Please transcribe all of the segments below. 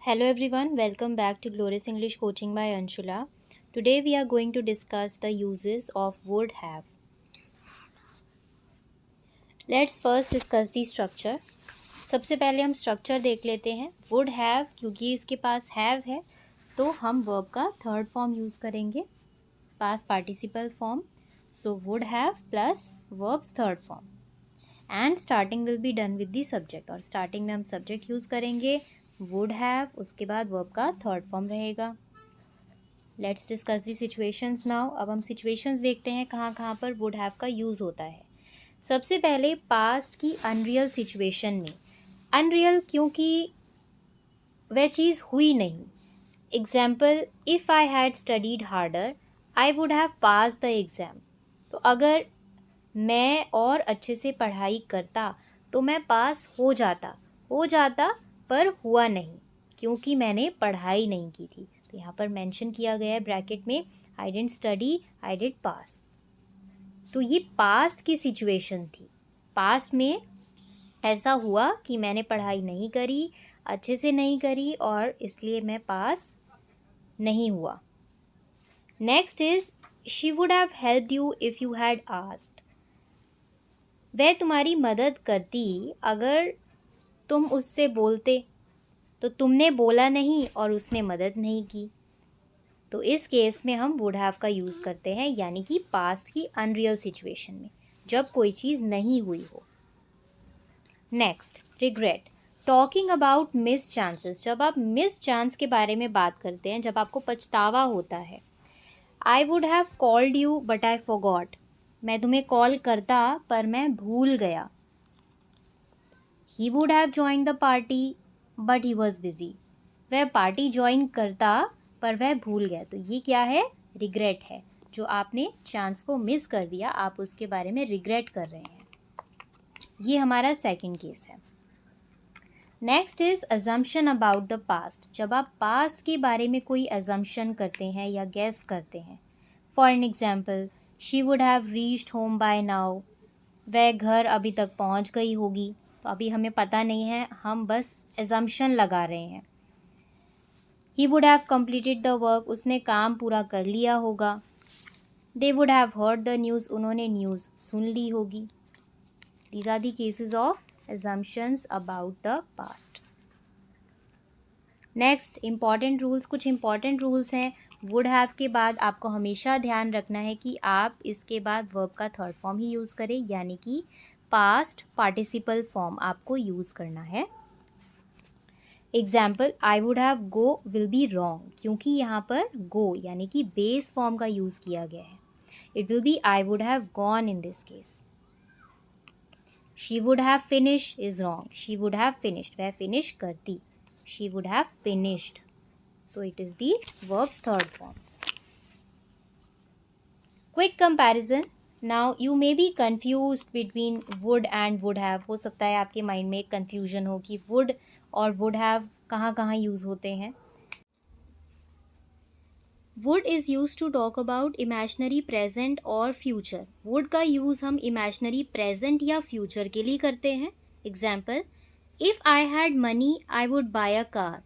Hello everyone, welcome back to Glorious English Coaching by Anshula. Today we are going to discuss the uses of would have. Let's first discuss the structure. सबसे पहले हम structure देख लेते हैं. would have, क्योंकि इसके पास have है तो हम verb का थर्ड फॉर्म यूज़ करेंगे, past participle form. So would have plus verb's third form. And starting will be done with the subject, और starting में हम subject यूज़ करेंगे would have, उसके बाद verb का थर्ड फॉर्म रहेगा. Let's discuss the situations now. अब हम सिचुएशंस देखते हैं कहाँ कहाँ पर वुड हैव का यूज़ होता है. सबसे पहले पास्ट की अनरियल सिचुएशन में. अनरियल क्योंकि वह चीज़ हुई नहीं. Example, if I had studied harder I would have pass the exam. तो अगर मैं और अच्छे से पढ़ाई करता तो मैं पास हो जाता पर हुआ नहीं क्योंकि मैंने पढ़ाई नहीं की थी. तो यहाँ पर मेंशन किया गया है ब्रैकेट में, I didn't study I did pass. तो ये पास्ट की सिचुएशन थी. पास्ट में ऐसा हुआ कि मैंने पढ़ाई नहीं करी, अच्छे से नहीं करी और इसलिए मैं पास नहीं हुआ. Next is she would have helped you if you had asked. वह तुम्हारी मदद करती अगर तुम उससे बोलते. तो तुमने बोला नहीं और उसने मदद नहीं की. तो इस केस में हम वुड हैव का यूज़ करते हैं, यानी कि पास्ट की अनरियल सिचुएशन में जब कोई चीज़ नहीं हुई हो. Next, regret. Talking about miss chances. जब आप मिस चांस के बारे में बात करते हैं, जब आपको पछतावा होता है. आई would have called you but I forgot. मैं तुम्हें कॉल करता पर मैं भूल गया. ही would have join the party but he was busy. वह पार्टी ज्वाइन करता पर वह भूल गया. तो ये क्या है? रिग्रेट है. जो आपने चांस को मिस कर दिया, आप उसके बारे में रिग्रेट कर रहे हैं. ये हमारा सेकंड केस है. Next is assumption about the past. जब आप पास्ट के बारे में कोई अजम्पशन करते हैं या गेस करते हैं. For an example, she would have reached home by now. वह घर अभी तक पहुंच गई होगी. तो अभी हमें पता नहीं है, हम बस एजम्पशन लगा रहे हैं. He would have completed the work. उसने काम पूरा कर लिया होगा. They would have heard the news. उन्होंने न्यूज़ सुन ली होगी. These are the cases of assumptions about the past. Next, important rules. कुछ इम्पॉर्टेंट रूल्स हैं. वुड हैव के बाद आपको हमेशा ध्यान रखना है कि आप इसके बाद वर्ब का थर्ड फॉर्म ही यूज़ करें, यानी कि पास्ट पार्टिसिपल फॉर्म आपको यूज़ करना है. Example, I would have go will be wrong, क्योंकि यहाँ पर गो यानी कि बेस फॉर्म का यूज़ किया गया है. It will be I would have gone in this case. She would have finish is wrong. She would have finished. वह फिनिश करती. She would have finished. So it is the verbs third form. Quick comparison. Now you may be confused between would and would have. हो सकता है आपके mind में एक confusion हो कि वुड और वुड हैव कहाँ कहाँ यूज़ होते हैं. Would is use to talk about imaginary present और फ्यूचर. वुड का यूज़ हम इमेजनरी प्रेजेंट या फ्यूचर के लिए करते हैं. Example, if I had money I would buy a car.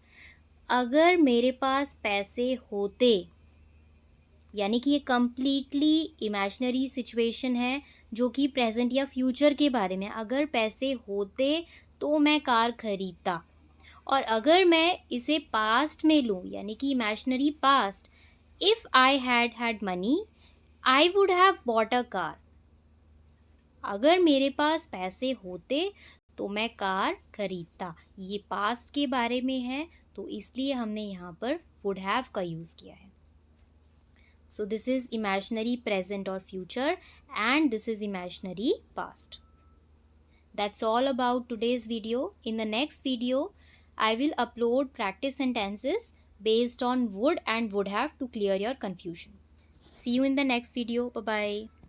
अगर मेरे पास पैसे होते, यानी कि ये कम्प्लीटली इमेजनरी सिचुएशन है जो कि प्रेजेंट या फ्यूचर के बारे में. अगर पैसे होते तो मैं कार खरीदता. और अगर मैं इसे पास्ट में लूँ, यानी कि imaginary past, if I had money I would have bought a car. अगर मेरे पास पैसे होते तो मैं कार खरीदता. ये पास्ट के बारे में है, तो इसलिए हमने यहाँ पर वुड हैव का यूज़ किया है. So this is imaginary present or future and this is imaginary past. That's all about today's video. In the next video, I will upload practice sentences based on would and would have to clear your confusion. See you in the next video. Bye-bye.